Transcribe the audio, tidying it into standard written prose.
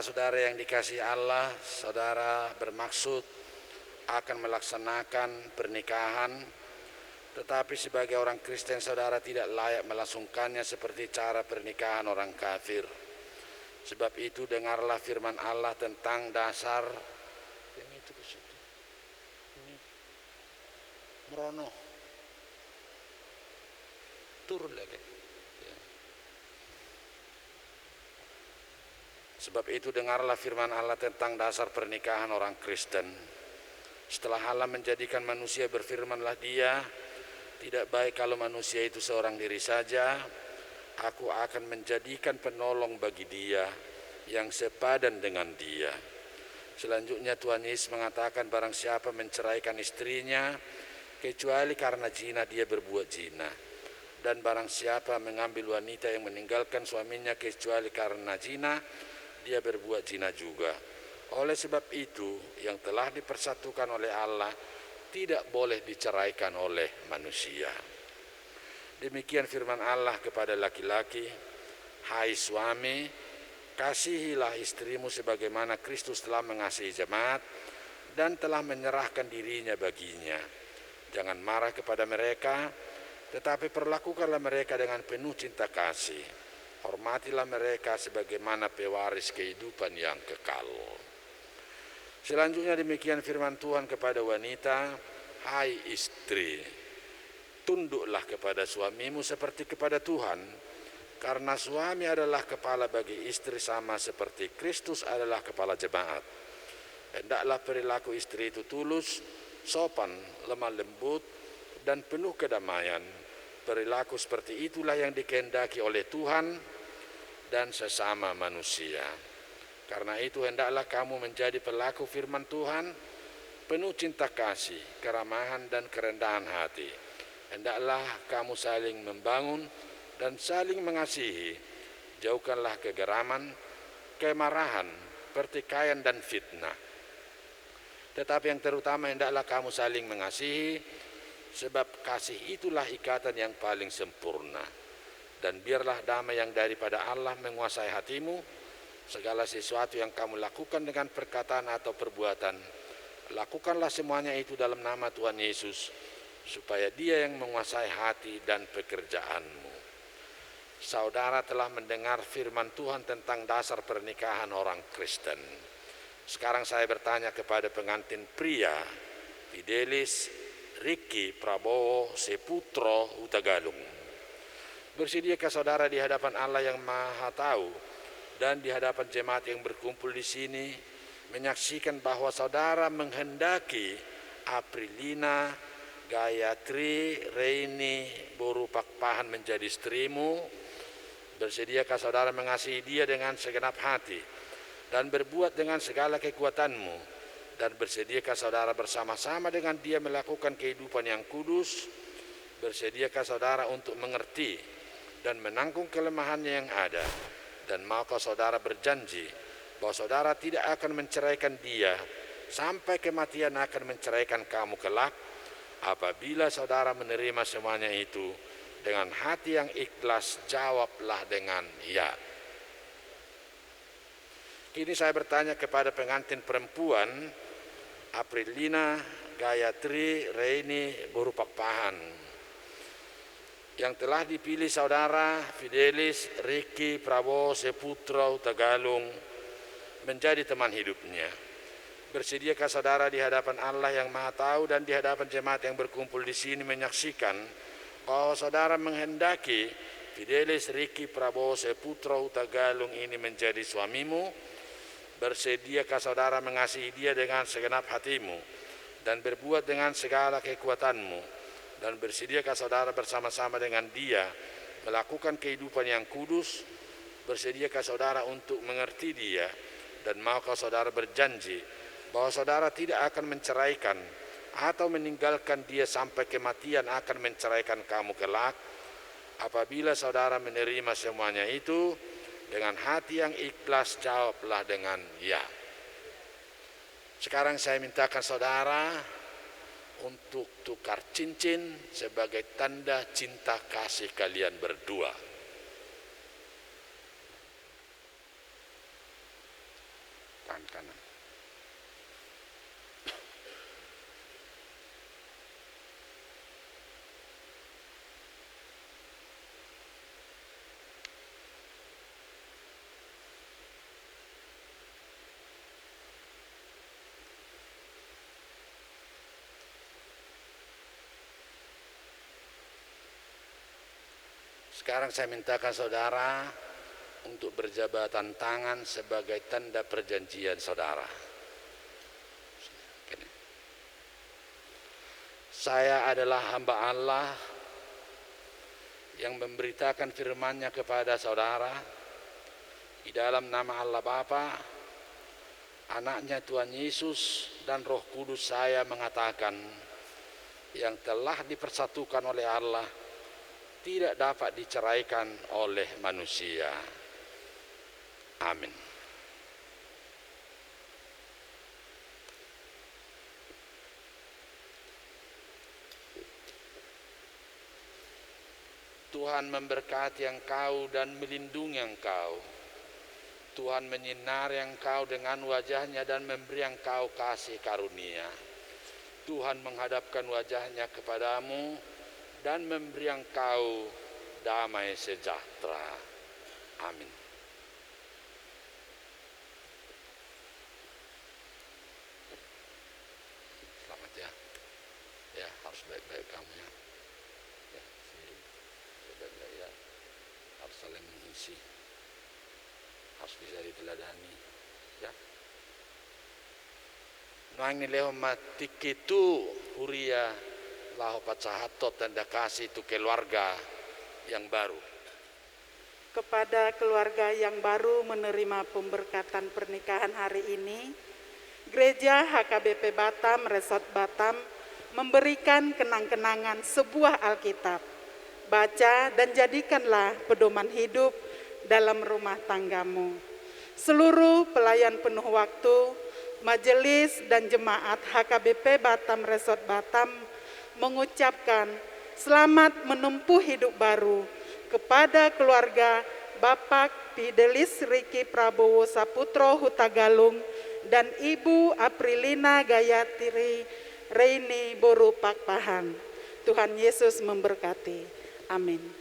Saudara-saudara yang dikasihi Allah, saudara bermaksud akan melaksanakan pernikahan, tetapi sebagai orang Kristen saudara tidak layak melangsungkannya seperti cara pernikahan orang kafir. Sebab itu dengarlah firman Allah tentang dasar yang itu ke situ. Ini merono. Turun lagi. Sebab itu dengarlah firman Allah tentang dasar pernikahan orang Kristen. Setelah Allah menjadikan manusia, berfirmanlah Dia, tidak baik kalau manusia itu seorang diri saja. Aku akan menjadikan penolong bagi dia yang sepadan dengan dia. Selanjutnya Tuhan Yesus mengatakan, barang siapa menceraikan istrinya kecuali karena zina, dia berbuat zina. Dan barang siapa mengambil wanita yang meninggalkan suaminya kecuali karena zina, dia berbuat zina juga. Oleh sebab itu, yang telah dipersatukan oleh Allah tidak boleh diceraikan oleh manusia. Demikian firman Allah kepada laki-laki, hai suami, kasihilah istrimu sebagaimana Kristus telah mengasihi jemaat dan telah menyerahkan dirinya baginya. Jangan marah kepada mereka, tetapi perlakukanlah mereka dengan penuh cinta kasih. Hormatilah mereka sebagaimana pewaris kehidupan yang kekal. Selanjutnya demikian firman Tuhan kepada wanita, hai istri, tunduklah kepada suamimu seperti kepada Tuhan, karena suami adalah kepala bagi istri sama seperti Kristus adalah kepala jemaat. Hendaklah perilaku istri itu tulus, sopan, lemah lembut, dan penuh kedamaian. Perilaku seperti itulah yang dikehendaki oleh Tuhan dan sesama manusia. Karena itu hendaklah kamu menjadi pelaku firman Tuhan, penuh cinta kasih, keramahan, dan kerendahan hati. Hendaklah kamu saling membangun dan saling mengasihi. Jauhkanlah kegeraman, kemarahan, pertikaian, dan fitnah. Tetapi yang terutama hendaklah kamu saling mengasihi, sebab kasih itulah ikatan yang paling sempurna. Dan biarlah damai yang daripada Allah menguasai hatimu. Segala sesuatu yang kamu lakukan dengan perkataan atau perbuatan, lakukanlah semuanya itu dalam nama Tuhan Yesus, supaya Dia yang menguasai hati dan pekerjaanmu. Saudara telah mendengar firman Tuhan tentang dasar pernikahan orang Kristen. Sekarang saya bertanya kepada pengantin pria, Fidelis, Ricky, Prabowo, Seputro, Hutagalung. Bersediakah saudara di hadapan Allah yang Maha Tahu dan di hadapan jemaat yang berkumpul di sini menyaksikan bahwa saudara menghendaki Aprilina, Gayatri, Reini, Boru Pakpahan menjadi istrimu? Bersediakah saudara mengasihi dia dengan segenap hati dan berbuat dengan segala kekuatanmu? Dan bersediakah saudara bersama-sama dengan dia melakukan kehidupan yang kudus? Bersediakah saudara untuk mengerti dan menanggung kelemahannya yang ada? Dan maukah saudara berjanji bahwa saudara tidak akan menceraikan dia sampai kematian akan menceraikan kamu kelak? Apabila saudara menerima semuanya itu dengan hati yang ikhlas, jawablah dengan ya. Kini saya bertanya kepada pengantin perempuan, Aprilina, Gayatri, Reini, Boru Pakpahan, yang telah dipilih saudara Fidelis, Ricky, Prabowo, Seputro, Hutagalung menjadi teman hidupnya. Bersediakah saudara di hadapan Allah yang Maha Tahu dan di hadapan jemaat yang berkumpul di sini menyaksikan bahwa saudara menghendaki Fidelis, Ricky, Prabowo, Seputro, Hutagalung ini menjadi suamimu? Bersediakah saudara mengasihi dia dengan segenap hatimu dan berbuat dengan segala kekuatanmu? Dan bersediakah saudara bersama-sama dengan dia melakukan kehidupan yang kudus? Bersediakah saudara untuk mengerti dia? Dan maukah saudara berjanji bahwa saudara tidak akan menceraikan atau meninggalkan dia sampai kematian akan menceraikan kamu kelak? Apabila saudara menerima semuanya itu dengan hati yang ikhlas, jawablah dengan ya. Sekarang saya mintakan saudara untuk tukar cincin sebagai tanda cinta kasih kalian berdua. Sekarang saya mintakan saudara untuk berjabatan tangan sebagai tanda perjanjian saudara. Saya adalah hamba Allah yang memberitakan firman-Nya kepada saudara di dalam nama Allah Bapa, Anaknya Tuhan Yesus dan Roh Kudus. Saya mengatakan yang telah dipersatukan oleh Allah tidak dapat diceraikan oleh manusia. Amin. Tuhan memberkati engkau dan melindungi engkau. Tuhan menyinari engkau dengan wajah-Nya dan memberi engkau kasih karunia. Tuhan menghadapkan wajah-Nya kepadamu dan memberi engkau damai sejahtera. Amin. Selamat ya. Ya, harus baik-baik kamu ya. Ya, baik-baik ya. Harus saling mengisi. Harus bisa diteladani. Ya. Noang nileho matikitu huria laho pacahatot tanda kasih itu keluarga yang baru. Kepada keluarga yang baru menerima pemberkatan pernikahan hari ini, Gereja HKBP Batam Resort Batam memberikan kenang-kenangan sebuah Alkitab. Baca dan jadikanlah pedoman hidup dalam rumah tanggamu. Seluruh pelayan penuh waktu, majelis dan jemaat HKBP Batam Resort Batam mengucapkan selamat menempuh hidup baru kepada keluarga Bapak Fidelis Riki Prabowo Saputro Hutagalung dan Ibu Aprilina Gayatri Reini Boru Pakpahan. Tuhan Yesus memberkati. Amin.